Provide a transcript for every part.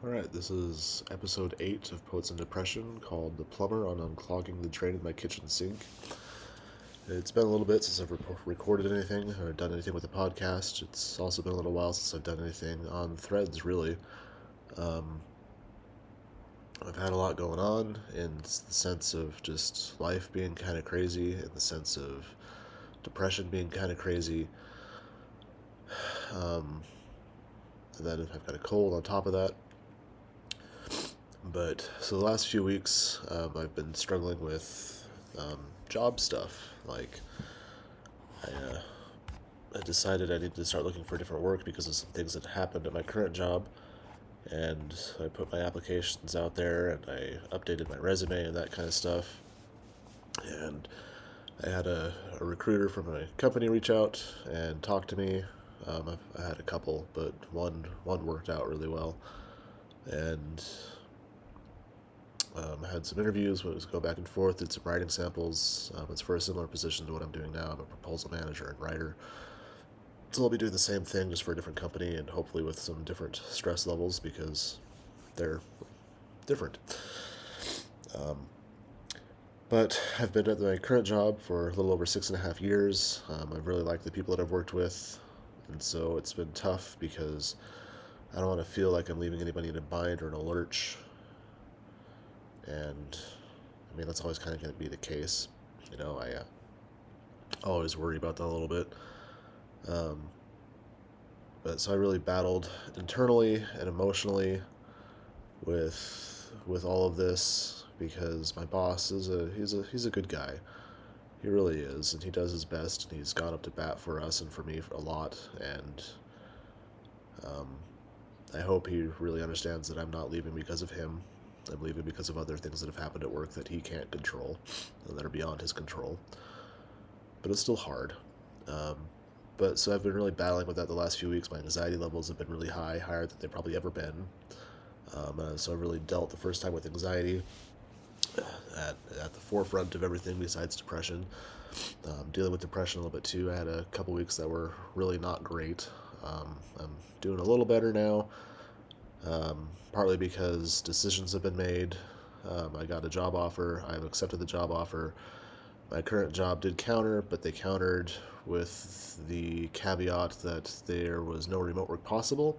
Alright, this is episode 8 of Poets and Depression called The Plumber on Unclogging the Drain in My Kitchen Sink. It's been a little bit since I've recorded anything or done anything with the podcast. It's also been a little while since I've done anything on threads, really. I've had a lot going on in the sense of just life being kind of crazy, in the sense of depression being kind of crazy. And then I've got a cold on top of that. But so the last few weeks, I've been struggling with job stuff. Like, I decided I needed to start looking for different work because of some things that happened at my current job. And I put my applications out there and I updated my resume and that kind of stuff. And I had a recruiter from my company reach out and talk to me. I had a couple, but one worked out really well. And I had some interviews, but it was go back and forth, did some writing samples. It's for a similar position to what I'm doing now. I'm a proposal manager and writer. So I'll be doing the same thing, just for a different company, and hopefully with some different stress levels, because they're different. But I've been at my current job for a little over 6.5 years. I've really liked the people that I've worked with, and so it's been tough because I don't want to feel like I'm leaving anybody in a bind or in a lurch. And I mean, that's always kind of going to be the case. I always worry about that a little bit. But so I really battled internally and emotionally with all of this, because my boss is he's a good guy. He really is, and he does his best, and he's gone up to bat for us and for me a lot. And I hope he really understands that I'm not leaving because of him. I'm leaving because of other things that have happened at work that he can't control and that are beyond his control. But it's still hard. But so I've been really battling with that the last few weeks. My anxiety levels have been really high, higher than they've probably ever been. So I really dealt the first time with anxiety at the forefront of everything besides depression. Dealing with depression a little bit too. I had a couple weeks that were really not great. I'm doing a little better now, partly because decisions have been made. I got a job offer. I've accepted the job offer. My current job did counter, but they countered with the caveat that there was no remote work possible,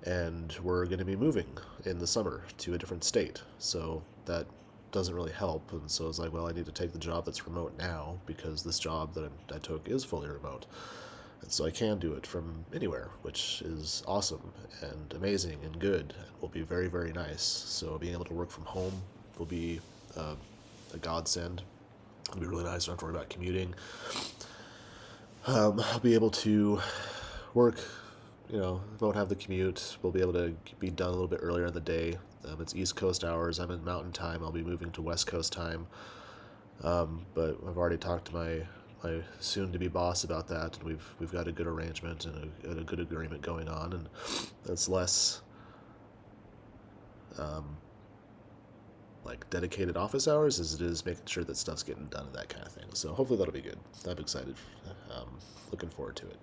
and we're going to be moving in the summer to a different state. So that doesn't really help. And so it's like, well, I need to take the job that's remote now, because this job that I took is fully remote. And so I can do it from anywhere, which is awesome and amazing and good and will be very, very nice. So being able to work from home will be a godsend. It'll be really nice. I don't have to worry about commuting. I'll be able to work, won't have the commute. We'll be able to be done a little bit earlier in the day. It's East Coast hours. I'm in Mountain Time. I'll be moving to West Coast time. But I've already talked to my soon-to-be boss about that, and we've got a good arrangement and a good agreement going on, and it's less like dedicated office hours as it is making sure that stuff's getting done and that kind of thing. So hopefully that'll be good. I'm excited. Looking forward to it.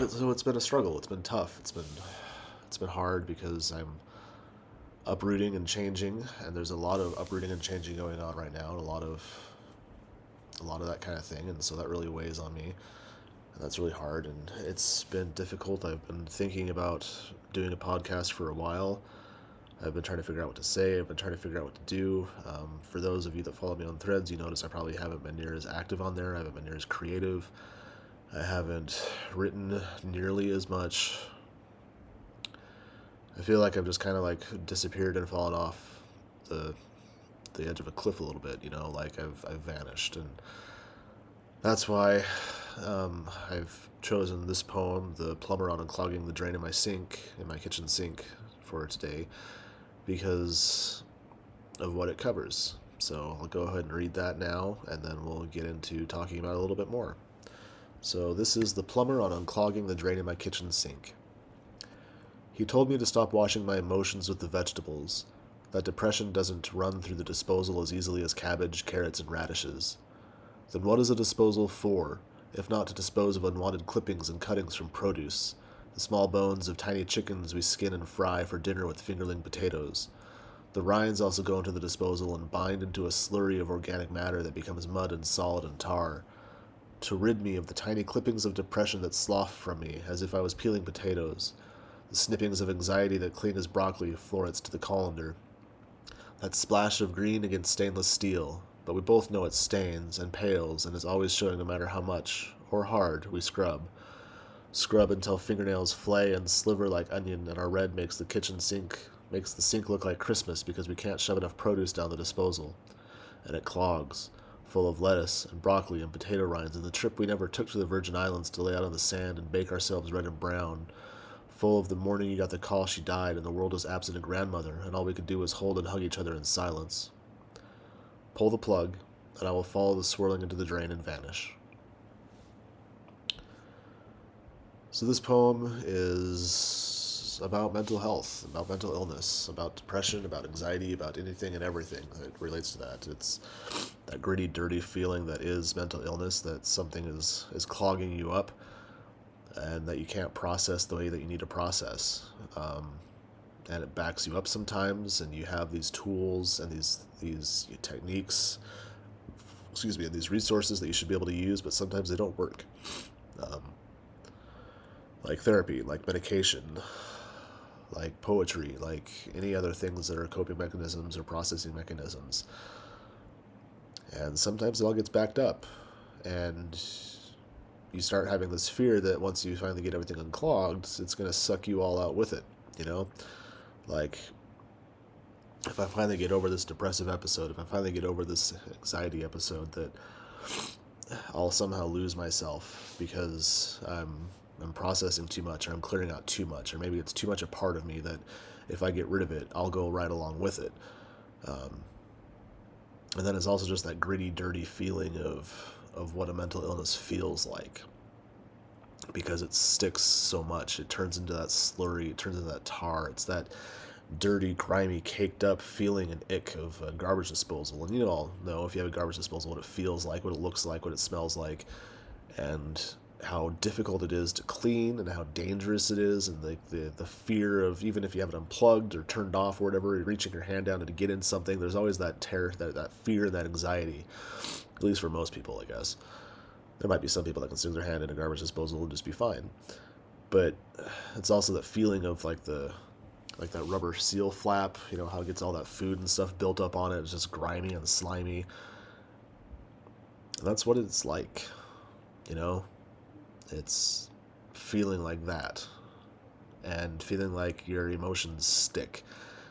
So it's been a struggle. It's been tough. It's been hard because I'm uprooting and changing, and there's a lot of uprooting and changing going on right now, and a lot of that kind of thing, and so that really weighs on me, and that's really hard, and it's been difficult. I've been thinking about doing a podcast for a while. I've been trying to figure out what to say. I've been trying to figure out what to do. For those of you that follow me on Threads, you notice I probably haven't been near as active on there. I haven't been near as creative. I haven't written nearly as much. I feel like I've just kind of like disappeared and fallen off the edge of a cliff a little bit, like I've vanished. And that's why I've chosen this poem, The Plumber on Unclogging the Drain in my kitchen sink, for today, because of what it covers. So I'll go ahead and read that now, and then we'll get into talking about it a little bit more. So this is The Plumber on Unclogging the Drain in my kitchen sink. He told me to stop washing my emotions with the vegetables, that depression doesn't run through the disposal as easily as cabbage, carrots, and radishes. Then what is a disposal for, if not to dispose of unwanted clippings and cuttings from produce, The small bones of tiny chickens we skin and fry for dinner with fingerling potatoes. The rinds also go into the disposal and bind into a slurry of organic matter that becomes mud and salt and tar, to rid me of the tiny clippings of depression that slough from me as if I was peeling potatoes, the snippings of anxiety that cling as broccoli florets to the colander, that splash of green against stainless steel, but we both know it stains and pales and is always showing no matter how much, or hard, we scrub. Scrub until fingernails flay and sliver like onion, and our red makes the sink look like Christmas because we can't shove enough produce down the disposal. And it clogs, full of lettuce and broccoli and potato rinds, and the trip we never took to the Virgin Islands to lay out on the sand and bake ourselves red and brown, full of the morning you got the call she died and the world was absent a grandmother, and all we could do was hold and hug each other in silence. Pull the plug, and I will follow the swirling into the drain and vanish. So this poem is about mental health, about mental illness, about depression, about anxiety, about anything and everything that relates to that. It's that gritty, dirty feeling that is mental illness, that something is clogging you up and that you can't process the way that you need to process. And it backs you up sometimes, and you have these tools and these techniques, and these resources that you should be able to use, but sometimes they don't work. Like therapy, like medication, like poetry, like any other things that are coping mechanisms or processing mechanisms. And sometimes it all gets backed up, and you start having this fear that once you finally get everything unclogged, it's going to suck you all out with it, you know? Like, if I finally get over this depressive episode, if I finally get over this anxiety episode, that I'll somehow lose myself because I'm processing too much, or I'm clearing out too much, or maybe it's too much a part of me that if I get rid of it, I'll go right along with it. And then it's also just that gritty, dirty feeling of what a mental illness feels like, because it sticks so much. It turns into that slurry, it turns into that tar. It's that dirty, grimy, caked up feeling and ick of a garbage disposal. And you all know, if you have a garbage disposal, what it feels like, what it looks like, what it smells like, and how difficult it is to clean, and how dangerous it is, and the fear of, even if you have it unplugged or turned off or whatever, you're reaching your hand down to get in something, there's always that terror, that fear, and that anxiety, at least for most people, I guess. There might be some people that can stick their hand in a garbage disposal and just be fine, but it's also that feeling of like that rubber seal flap, how it gets all that food and stuff built up on it. It's just grimy and slimy, and that's what it's like, It's feeling like that, and feeling like your emotions stick,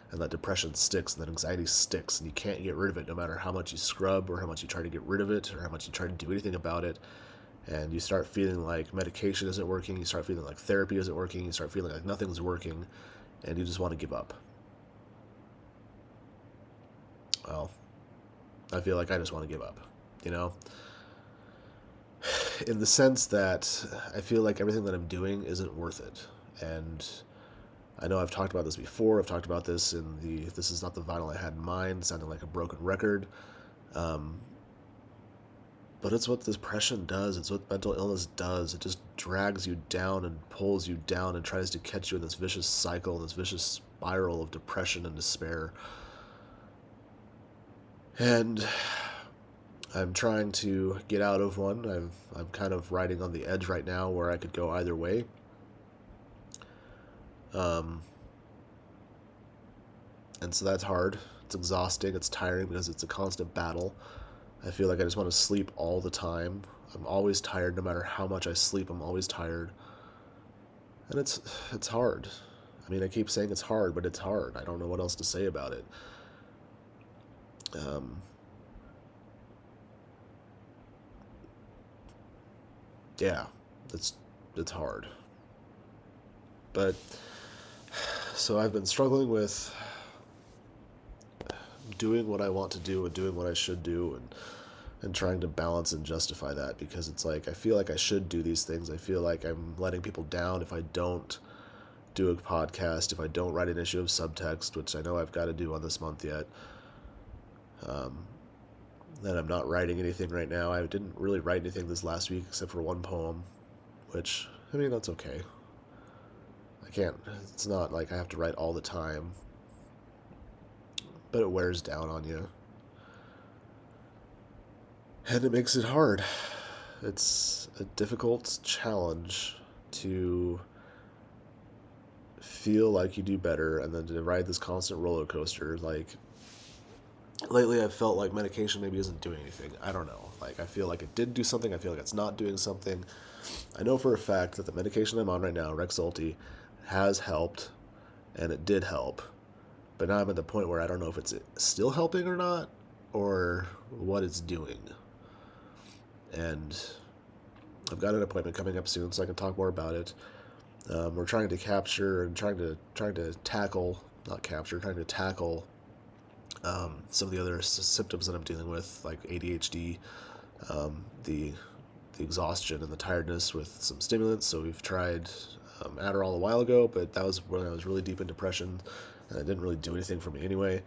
and that depression sticks, and that anxiety sticks, and you can't get rid of it no matter how much you scrub, or how much you try to get rid of it, or how much you try to do anything about it. And you start feeling like medication isn't working, you start feeling like therapy isn't working, you start feeling like nothing's working, and you just want to give up. Well, I feel like I just want to give up, in the sense that I feel like everything that I'm doing isn't worth it. And I know I've talked about this before. I've talked about this in the This Is Not the Vinyl I Had in Mind, sounding like a broken record. But it's what depression does. It's what mental illness does. It just drags you down and pulls you down and tries to catch you in this vicious cycle, this vicious spiral of depression and despair. And I'm trying to get out of one. I'm kind of riding on the edge right now where I could go either way. And so that's hard. It's exhausting. It's tiring because it's a constant battle. I feel like I just want to sleep all the time. I'm always tired. No matter how much I sleep, I'm always tired. And it's hard. I mean, I keep saying it's hard, but it's hard. I don't know what else to say about it. Yeah, it's hard. But so I've been struggling with doing what I want to do and doing what I should do, and trying to balance and justify that, because it's like I feel like I should do these things. I feel like I'm letting people down if I don't do a podcast, if I don't write an issue of Subtext, which I know I've got to do on this month yet. Then I'm not writing anything right now. I didn't really write anything this last week except for one poem, which, I mean, that's okay. it's not like I have to write all the time, but it wears down on you. And it makes it hard. It's a difficult challenge to feel like you do better and then to ride this constant roller coaster. Like, lately I've felt like medication maybe isn't doing anything. I don't know. Like, I feel like it did do something. I feel like it's not doing something. I know for a fact that the medication I'm on right now, Rexulti, has helped, and it did help. But now I'm at the point where I don't know if it's still helping or not, or what it's doing. And I've got an appointment coming up soon, so I can talk more about it. We're trying to capture and trying to tackle, not capture, trying to tackle some of the other symptoms that I'm dealing with, like ADHD, the exhaustion and the tiredness with some stimulants. So we've tried Adderall a while ago, but that was when I was really deep in depression, and it didn't really do anything for me anyway.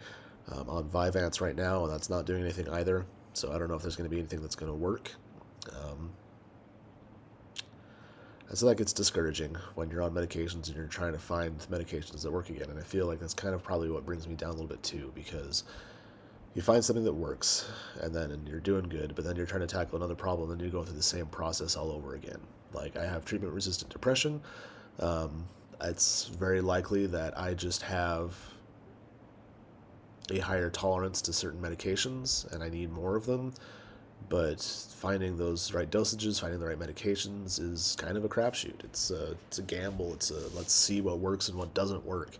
On Vyvanse right now, and that's not doing anything either. So I don't know if there's going to be anything that's going to work. I feel like it's discouraging when you're on medications and you're trying to find medications that work again. And I feel like that's kind of probably what brings me down a little bit too, because you find something that works and you're doing good, but then you're trying to tackle another problem and you go through the same process all over again. Like, I have treatment resistant depression. It's very likely that I just have a higher tolerance to certain medications and I need more of them. But finding those right dosages, finding the right medications is kind of a crapshoot. It's a gamble. Let's see what works and what doesn't work.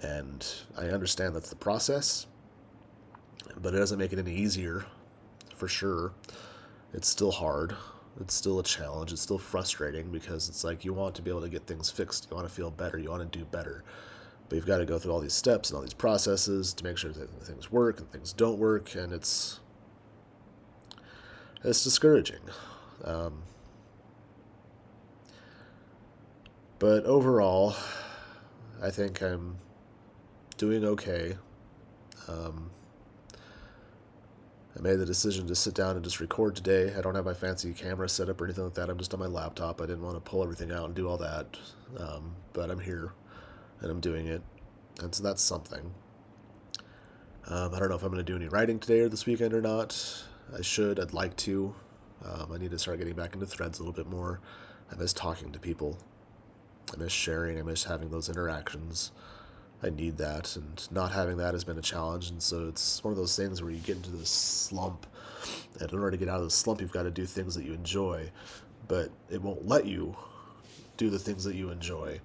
And I understand that's the process, but it doesn't make it any easier, for sure. It's still hard. It's still a challenge. It's still frustrating because it's like you want to be able to get things fixed. You want to feel better. You want to do better. But you've got to go through all these steps and all these processes to make sure that things work and things don't work, and it's discouraging. But overall, I think I'm doing okay. I made the decision to sit down and just record today. I don't have my fancy camera set up or anything like that. I'm just on my laptop. I didn't want to pull everything out and do all that. But I'm here, and I'm doing it. And so that's something. I don't know if I'm going to do any writing today or this weekend or not. I should. I'd like to. I need to start getting back into threads a little bit more. I miss talking to people. I miss sharing. I miss having those interactions. I need that, and not having that has been a challenge. And so it's one of those things where you get into this slump, and in order to get out of the slump, you've got to do things that you enjoy, but it won't let you do the things that you enjoy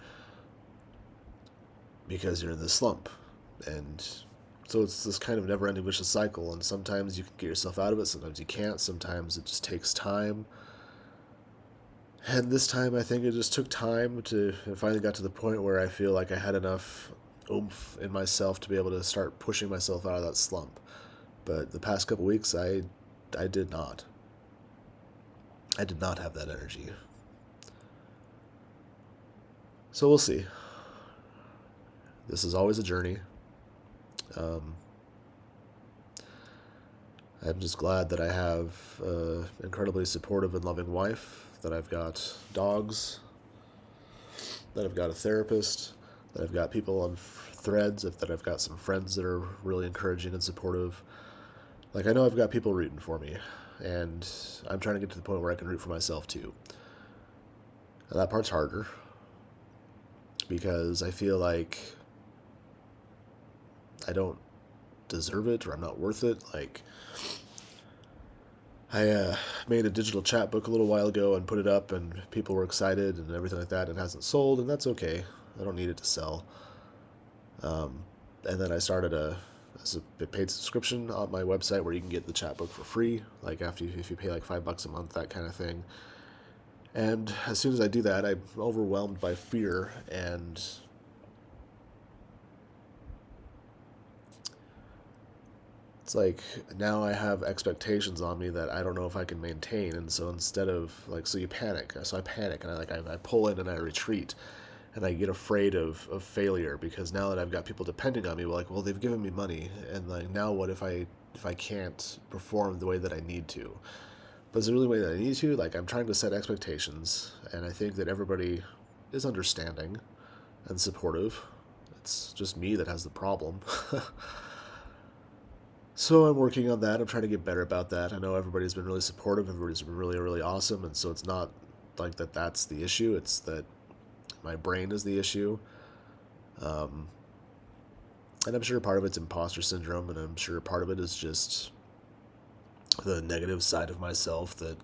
because you're in this slump. And so it's this kind of never-ending vicious cycle, and sometimes you can get yourself out of it, sometimes you can't, sometimes it just takes time. And this time I think it just took time to, I finally got to the point where I feel like I had enough oomph in myself to be able to start pushing myself out of that slump. But the past couple weeks, I did not. I did not have that energy. So we'll see. This is always a journey. I'm just glad that I have an incredibly supportive and loving wife, that I've got dogs, that I've got a therapist, that I've got people on threads, that I've got some friends that are really encouraging and supportive. Like, I know I've got people rooting for me, and I'm trying to get to the point where I can root for myself too. And that part's harder, because I feel like I don't deserve it, or I'm not worth it. Like, I made a digital chat book a little while ago and put it up, and people were excited and everything like that. It hasn't sold, and that's okay. I don't need it to sell. And then I started a paid subscription on my website where you can get the chat book for free, like if you pay like $5 a month, that kind of thing. And as soon as I do that, I'm overwhelmed by fear, and it's like now I have expectations on me that I don't know if I can maintain, and so instead of like, so you panic. So I panic, and I pull in and I retreat, and I get afraid of failure, because now that I've got people depending on me, well, they've given me money, and like, now what if I can't perform the way that I need to? But is it really the way that I need to? Like, I'm trying to set expectations, and I think that everybody is understanding. and supportive. It's just me that has the problem. So I'm working on that. I'm trying to get better about that. I know everybody's been really supportive. Everybody's been really, really awesome. And so it's not like that's the issue. It's that my brain is the issue. Um, and I'm sure part of it's imposter syndrome, and I'm sure part of it is just the negative side of myself that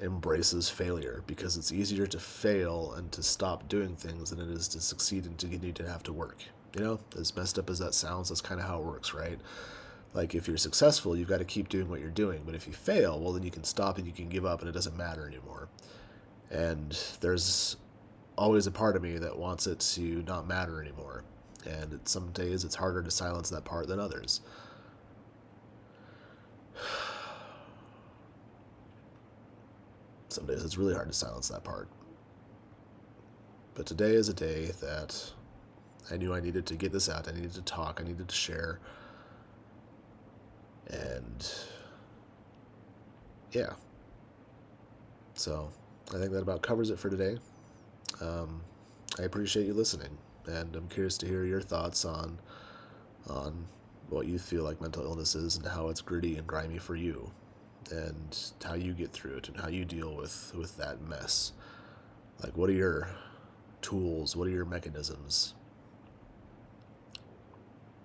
embraces failure, because it's easier to fail and to stop doing things than it is to succeed and to continue to have to work. You know, as messed up as that sounds, that's kind of how it works, right? Like, if you're successful, you've got to keep doing what you're doing. But if you fail, well, then you can stop and you can give up and it doesn't matter anymore. And there's always a part of me that wants it to not matter anymore. And some days it's harder to silence that part than others. Some days it's really hard to silence that part. But today is a day that I knew I needed to get this out. I needed to talk. I needed to share. And yeah. So I think that about covers it for today. I appreciate you listening, and I'm curious to hear your thoughts on what you feel like mental illness is and how it's gritty and grimy for you, and how you get through it and how you deal with that mess. Like, what are your tools? What are your mechanisms?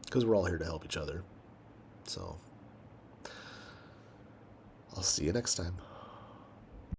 Because we're all here to help each other. So I'll see you next time.